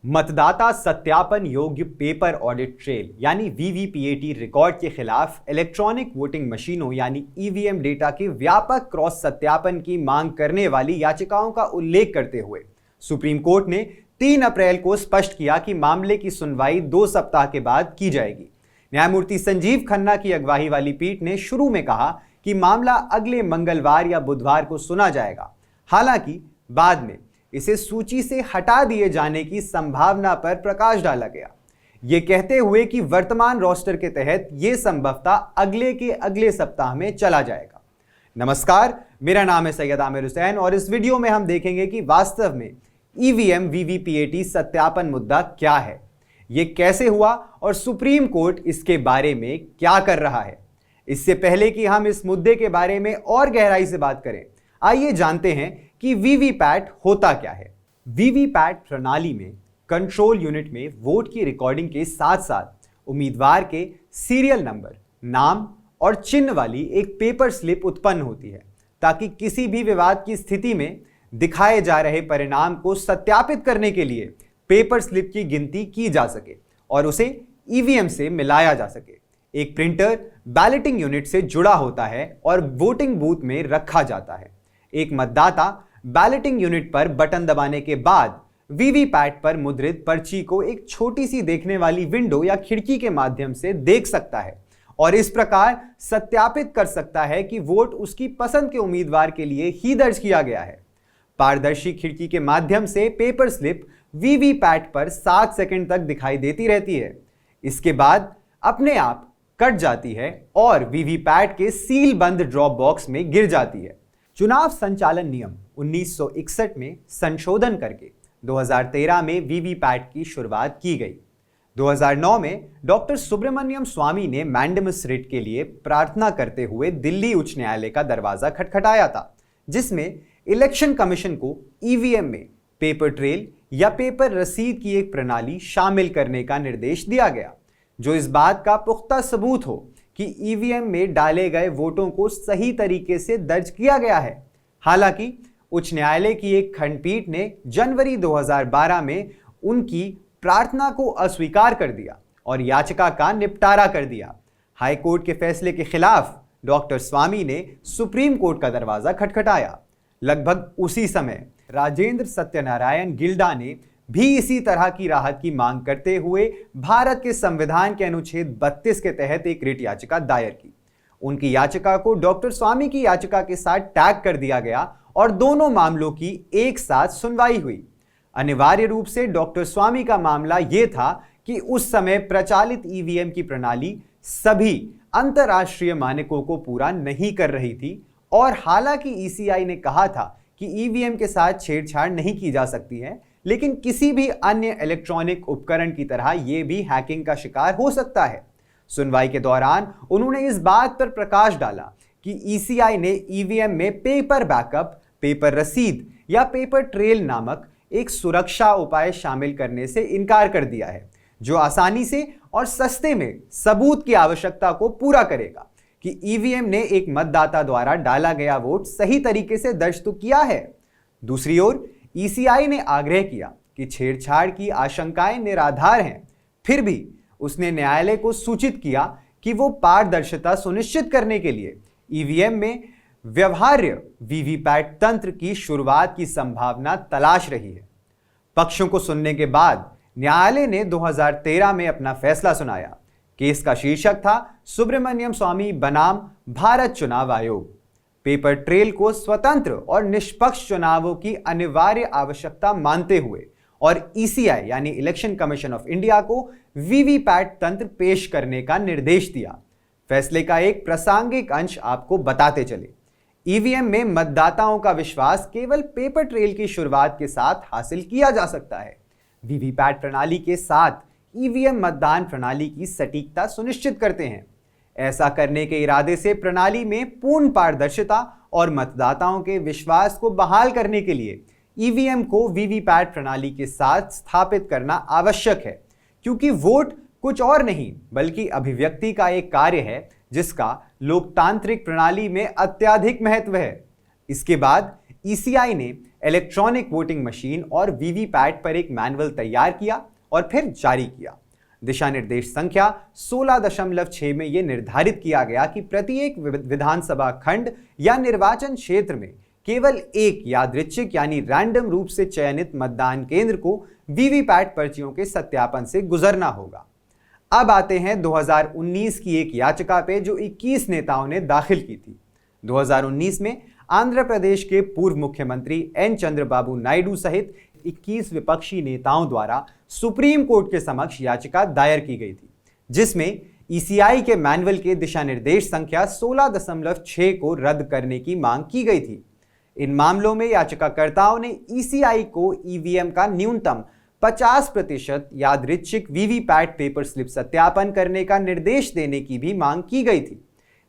मतदाता सत्यापन योग्य पेपर ऑडिट ट्रेल यानी वीवीपीएटी रिकॉर्ड के खिलाफ इलेक्ट्रॉनिक वोटिंग मशीनों यानी ईवीएम डेटा के व्यापक क्रॉस सत्यापन की मांग करने वाली याचिकाओं का उल्लेख करते हुए सुप्रीम कोर्ट ने 3 अप्रैल को स्पष्ट किया कि मामले की सुनवाई 2 सप्ताह के बाद की जाएगी। न्यायमूर्ति संजीव खन्ना की अगुवाई वाली पीठ ने शुरू में कहा कि मामला अगले मंगलवार या बुधवार को सुना जाएगा। हालांकि बाद में इसे सूची से हटा दिए जाने की संभावना पर प्रकाश डाला गया, ये कहते हुए कि वर्तमान रोस्टर के तहत यह संभवतः अगले के अगले सप्ताह में चला जाएगा। नमस्कार, मेरा नाम है सैयद आमिर हुसैन और इस वीडियो में हम देखेंगे कि वास्तव में ईवीएम वीवीपीएटी सत्यापन मुद्दा क्या है, ये कैसे हुआ और सुप्रीम कोर्ट इसके बारे में क्या कर रहा है। इससे पहले कि हम इस मुद्दे के बारे में और गहराई से बात करें, आइए जानते हैं कि वीवीपैट होता क्या है। वीवीपैट प्रणाली में कंट्रोल यूनिट में वोट की रिकॉर्डिंग के साथ साथ उम्मीदवार के सीरियल नंबर, नाम और चिन्ह वाली एक पेपर स्लिप उत्पन्न होती है ताकि किसी भी विवाद की स्थिति में दिखाए जा रहे परिणाम को सत्यापित करने के लिए पेपर स्लिप की गिनती की जा सके और उसे ईवीएम से मिलाया जा सके। एक प्रिंटर बैलेटिंग यूनिट से जुड़ा होता है और वोटिंग बूथ में रखा जाता है। एक मतदाता बैलेटिंग यूनिट पर बटन दबाने के बाद वीवीपैट पर मुद्रित पर्ची को एक छोटी सी देखने वाली विंडो या खिड़की के माध्यम से देख सकता है और इस प्रकार सत्यापित कर सकता है कि वोट उसकी पसंद के उम्मीदवार के लिए ही दर्ज किया गया है। पारदर्शी खिड़की के माध्यम से पेपर स्लिप वीवीपैट पर 7 सेकंड तक दिखाई देती रहती है। इसके बाद अपने आप कट जाती है और वीवीपैट के सील बंद ड्रॉप बॉक्स में गिर जाती है। चुनाव संचालन नियम 1961 में संशोधन करके 2013 में वीवीपैट की शुरुआत की गई। 2009 में डॉक्टर सुब्रमण्यम स्वामी ने मैंडेमस रिट के लिए प्रार्थना करते हुए दिल्ली उच्च न्यायालय का दरवाजा खटखटाया था, जिसमें इलेक्शन कमीशन को ईवीएम में पेपर ट्रेल या पेपर रसीद की एक प्रणाली शामिल करने का निर्देश दिया गया, जो इस बात का पुख्ता सबूत हो कि ईवीएम में डाले गए वोटों को सही तरीके से दर्ज किया गया है। हालांकि उच्च न्यायालय की एक खंडपीठ ने जनवरी 2012 में उनकी प्रार्थना को अस्वीकार कर दिया और याचिका का निपटारा कर दिया। हाईकोर्ट के फैसले के खिलाफ डॉक्टर स्वामी ने सुप्रीम कोर्ट का दरवाजा खटखटाया। लगभग उसी समय राजेंद्र सत्यनारायण गिल्डा ने भी इसी तरह की राहत की मांग करते हुए भारत के संविधान के अनुच्छेद 32 के तहत एक रिट याचिका दायर की। उनकी याचिका को डॉक्टर स्वामी की याचिका के साथ टैग कर दिया गया और दोनों मामलों की एक साथ सुनवाई हुई। अनिवार्य रूप से डॉक्टर स्वामी का मामला यह था कि उस समय प्रचलित ईवीएम की प्रणाली सभी अंतर्राष्ट्रीय मानकों को पूरा नहीं कर रही थी और हालांकि ईसीआई ने कहा था कि ईवीएम के साथ छेड़छाड़ नहीं की जा सकती है, लेकिन किसी भी अन्य इलेक्ट्रॉनिक उपकरण की तरह यह भी हैकिंग का शिकार हो सकता है। सुनवाई के दौरान उन्होंने इस बात पर प्रकाश डाला कि ईसीआई ने ईवीएम में पेपर बैकअप, पेपर रसीद या पेपर ट्रेल नामक एक सुरक्षा उपाय शामिल करने से इनकार कर दिया है, जो आसानी से और सस्ते में सबूत की आवश्यकता को पूरा करेगा कि ईवीएम ने एक मतदाता द्वारा डाला गया वोट सही तरीके से दर्ज तो किया है। दूसरी ओर ईसीआई ने आग्रह किया कि छेड़छाड़ की आशंकाएं निराधार हैं, फिर भी उसने न्यायालय को सूचित किया कि वो पारदर्शिता सुनिश्चित करने के लिए ईवीएम में व्यवहार्य वीवीपैट तंत्र की शुरुआत की संभावना तलाश रही है। पक्षों को सुनने के बाद न्यायालय ने 2013 में अपना फैसला सुनाया। केस का शीर्षक था सुब्रमण्यम स्वामी बनाम भारत चुनाव आयोग। पेपर ट्रेल को स्वतंत्र और निष्पक्ष चुनावों की अनिवार्य आवश्यकता मानते हुए और ईसीआई यानी इलेक्शन कमीशन ऑफ इंडिया को वीवीपैट तंत्र पेश करने का निर्देश दिया। फैसले का एक प्रासंगिक अंश आपको बताते चले। ईवीएम में मतदाताओं का विश्वास केवल पेपर ट्रेल की शुरुआत के साथ हासिल किया जा सकता है। वीवीपैट प्रणाली के साथ ईवीएम मतदान प्रणाली की सटीकता सुनिश्चित करते हैं। ऐसा करने के इरादे से प्रणाली में पूर्ण पारदर्शिता और मतदाताओं के विश्वास को बहाल करने के लिए ईवीएम को वीवीपैट प्रणाली के साथ स्थापित करना आवश्यक है, क्योंकि वोट कुछ और नहीं बल्कि अभिव्यक्ति का एक कार्य है जिसका लोकतांत्रिक प्रणाली में अत्यधिक महत्व है। इसके बाद ईसीआई ने इलेक्ट्रॉनिक वोटिंग मशीन और वीवीपैट पर एक मैनुअल तैयार किया और फिर जारी किया। दिशा निर्देश संख्या 16.6 में यह निर्धारित किया गया कि प्रत्येक विधानसभा खंड या निर्वाचन क्षेत्र में केवल एक यादृच्छिक यानी रैंडम रूप से चयनित मतदान केंद्र को वीवीपैट पर्चियों के सत्यापन से गुजरना होगा। अब आते हैं 2019 की एक याचिका पे जो 21 नेताओं ने दाखिल की थी। 2019 में आंध्र प्रदेश के पूर्व मुख्यमंत्री एन चंद्रबाबू नायडू सहित 21 विपक्षी नेताओं द्वारा सुप्रीम कोर्ट के समक्ष याचिका दायर की गई थी, जिसमें ईसीआई के मैनुअल के दिशा निर्देश संख्या 16.6 को रद्द करने की मांग की गई थी। इन मामलों में याचिकाकर्ताओं ने ईसीआई को ईवीएम का न्यूनतम 50% यादृच्छिक वीवीपैट पेपर स्लिप सत्यापन करने का निर्देश देने की भी मांग की गई थी।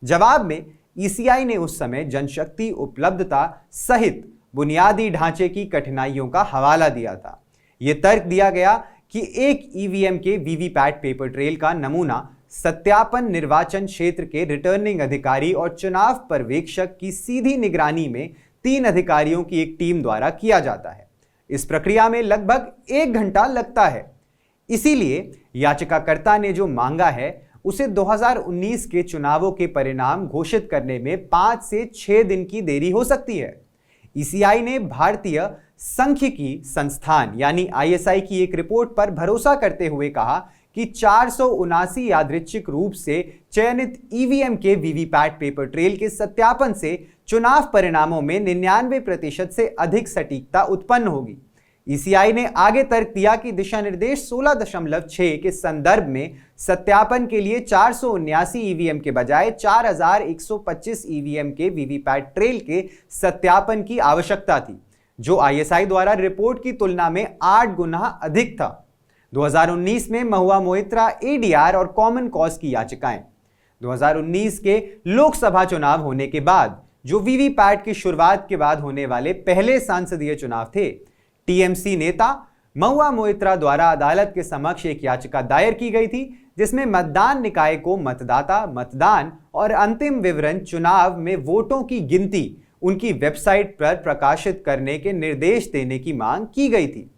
जवाब में ईसीआई ने उस समय जनशक्ति उपलब्धता सहित बुनियादी ढांचे की कठिनाइयों का हवाला दिया था। यह तर्क दिया गया कि एक ईवीएम के वीवीपैट पेपर ट्रेल का नमूना सत्यापन निर्वाचन क्षेत्र के रिटर्निंग अधिकारी और चुनाव पर्यवेक्षक की सीधी निगरानी में 3 अधिकारियों की एक टीम द्वारा किया जाता है। इस प्रक्रिया में लगभग 1 घंटा लगता है। इसीलिए याचिकाकर्ता ने जो मांगा है उसे 2019 के चुनावों के परिणाम घोषित करने में 5 से 6 दिन की देरी हो सकती है। ईसीआई ने भारतीय सांख्यिकी संस्थान यानी आईएसआई की एक रिपोर्ट पर भरोसा करते हुए कहा कि 479 यादृच्छिक रूप से चयनित ईवीएम के वीवीपैट पेपर ट्रेल के सत्यापन से चुनाव परिणामों में 99% से अधिक सटीकता उत्पन्न होगी। ईसीआई ने आगे तर्क दिया कि दिशा निर्देश 16.6 के संदर्भ में सत्यापन के लिए 479 ईवीएम के बजाय 4125 ईवीएम के वीवीपैट ट्रेल के सत्यापन की आवश्यकता थी, जो आईएसआई द्वारा रिपोर्ट की तुलना में 8 गुना अधिक था। 2019 में महुआ मोइत्रा, एडीआर और कॉमन कॉज की याचिकाएं। 2019 के लोकसभा चुनाव होने के बाद जो वीवीपैट की शुरुआत के बाद होने वाले पहले संसदीय चुनाव थे, टीएमसी नेता महुआ मोइत्रा द्वारा अदालत के समक्ष एक याचिका दायर की गई थी, जिसमें मतदान निकाय को मतदाता, मतदान और अंतिम विवरण चुनाव में वोटों की गिनती उनकी वेबसाइट पर प्रकाशित करने के निर्देश देने की मांग की गई थी।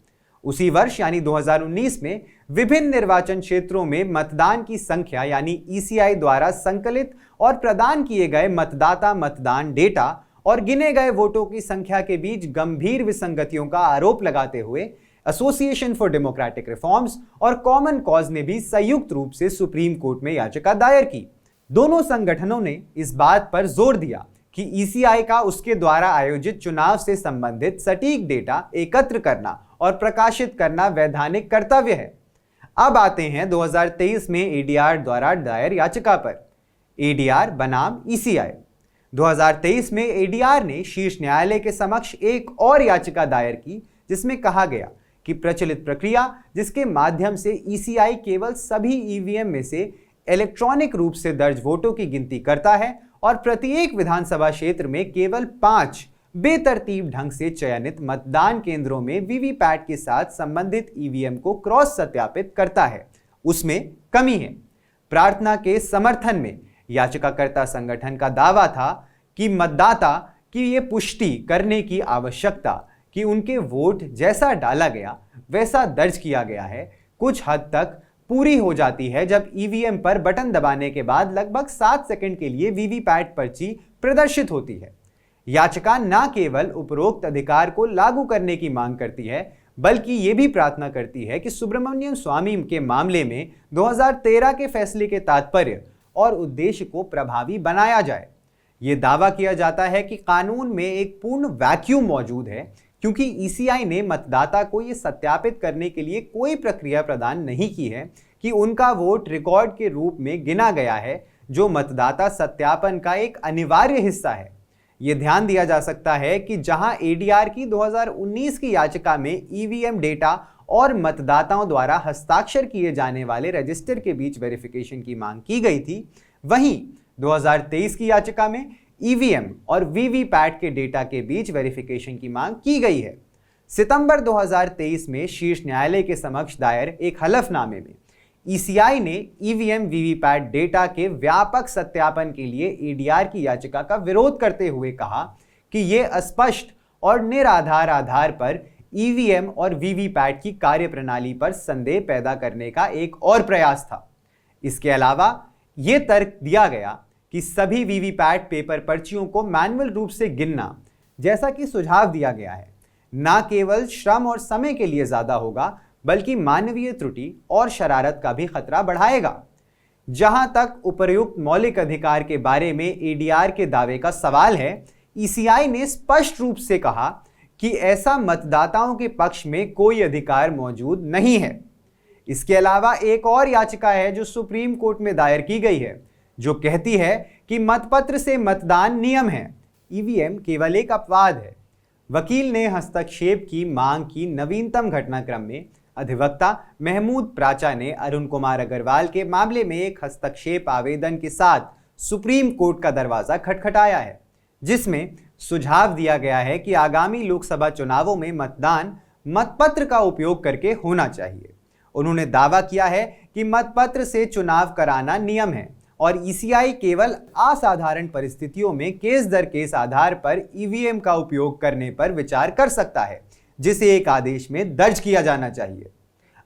उसी वर्ष यानी 2019 में विभिन्न निर्वाचन क्षेत्रों में मतदान की संख्या यानी ईसीआई द्वारा संकलित और प्रदान किए गए मतदाता मतदान डेटा और गिने गए वोटों की संख्या के बीच गंभीर विसंगतियों का आरोप लगाते हुए एसोसिएशन फॉर डेमोक्रेटिक रिफॉर्म्स और कॉमन कॉज ने भी संयुक्त रूप से सुप्रीम कोर्ट में याचिका दायर की। दोनों संगठनों ने इस बात पर जोर दिया कि ईसीआई का उसके द्वारा आयोजित चुनाव से संबंधित सटीक डेटा एकत्र करना और प्रकाशित करना वैधानिक कर्तव्य है। अब आते हैं 2023 में एडीआर द्वारा दायर याचिका पर। एडीआर बनाम ईसीआई। 2023 में एडीआर ने शीर्ष न्यायालय के समक्ष एक और याचिका दायर की, जिसमें कहा गया कि प्रचलित प्रक्रिया जिसके माध्यम से ईसीआई केवल सभी ईवीएम में से इलेक्ट्रॉनिक रूप से दर्ज वोटों की गिनती करता है और प्रत्येक विधानसभा क्षेत्र में केवल 5 बेतरतीब ढंग से चयनित मतदान केंद्रों में वीवीपैट के साथ संबंधित ईवीएम को क्रॉस सत्यापित करता है, उसमें कमी है। प्रार्थना के समर्थन में याचिकाकर्ता संगठन का दावा था कि मतदाता की ये पुष्टि करने की आवश्यकता कि उनके वोट जैसा डाला गया वैसा दर्ज किया गया है कुछ हद तक पूरी हो जाती है जब ईवीएम पर बटन दबाने के बाद लगभग 7 सेकंड के लिए वीवीपैट पर्ची प्रदर्शित होती है। याचिका न केवल उपरोक्त अधिकार को लागू करने की मांग करती है, बल्कि ये भी प्रार्थना करती है कि सुब्रमण्यम स्वामी के मामले में 2013 के फैसले के तात्पर्य और उद्देश्य को प्रभावी बनाया जाए। ये दावा किया जाता है कि कानून में एक पूर्ण वैक्यूम मौजूद है, क्योंकि ईसीआई ने मतदाता को ये सत्यापित करने के लिए कोई प्रक्रिया प्रदान नहीं की है कि उनका वोट रिकॉर्ड के रूप में गिना गया है, जो मतदाता सत्यापन का एक अनिवार्य हिस्सा है। ये ध्यान दिया जा सकता है कि जहां एडीआर की 2019 की याचिका में ईवीएम डेटा और मतदाताओं द्वारा हस्ताक्षर किए जाने वाले रजिस्टर के बीच वेरिफिकेशन की मांग की गई थी, वहीं 2023 की याचिका में ईवीएम और वीवीपैट के डेटा के बीच वेरिफिकेशन की मांग की गई है। सितंबर 2023 में शीर्ष न्यायालय के समक्ष दायर एक हलफनामे में ईसीआई ने ईवीएम वीवीपैट डेटा के व्यापक सत्यापन के लिए एडीआर की याचिका का विरोध करते हुए कहा कि यह अस्पष्ट और निराधार आधार पर ईवीएम और वीवीपैट की कार्यप्रणाली पर संदेह पैदा करने का एक और प्रयास था। इसके अलावा यह तर्क दिया गया कि सभी वीवीपैट पेपर पर्चियों को मैनुअल रूप से गिनना, जैसा कि सुझाव दिया गया है, न केवल श्रम और समय के लिए ज्यादा होगा बल्कि मानवीय त्रुटि और शरारत का भी खतरा बढ़ाएगा। जहां तक उपर्युक्त मौलिक अधिकार के बारे में एडीआर के दावे का सवाल है, ईसीआई ने स्पष्ट रूप से कहा कि ऐसा मतदाताओं के पक्ष में कोई अधिकार मौजूद नहीं है। इसके अलावा एक और याचिका है जो सुप्रीम कोर्ट में दायर की गई है, जो कहती है कि मतपत्र से मतदान नियम है, ईवीएम केवल एक अपवाद है। वकील ने हस्तक्षेप की मांग की नवीनतम घटनाक्रम में अधिवक्ता महमूद प्राचा ने अरुण कुमार अग्रवाल के मामले में एक हस्तक्षेप आवेदन के साथ सुप्रीम कोर्ट का दरवाजा खटखटाया है, जिसमें सुझाव दिया गया है कि आगामी लोकसभा चुनावों में मतदान मतपत्र का उपयोग करके होना चाहिए। उन्होंने दावा किया है कि मतपत्र से चुनाव कराना नियम है और ईसीआई केवल असाधारण परिस्थितियों में केस दर केस आधार पर ईवीएम का उपयोग करने पर विचार कर सकता है, जिसे एक आदेश में दर्ज किया जाना चाहिए।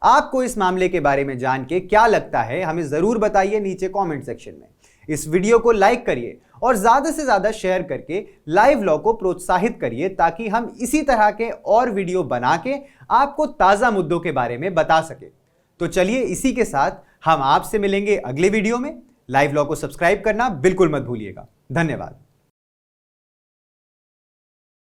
आपको इस मामले के बारे में जान के क्या लगता है, हमें जरूर बताइए नीचे कमेंट सेक्शन में। इस वीडियो को लाइक करिए और ज्यादा से ज्यादा शेयर करके लाइव लॉ को प्रोत्साहित करिए, ताकि हम इसी तरह के और वीडियो बना के आपको ताजा मुद्दों के बारे में बता सके। तो चलिए इसी के साथ हम आपसे मिलेंगे अगले वीडियो में। लाइव लॉ को सब्सक्राइब करना बिल्कुल मत भूलिएगा। धन्यवाद।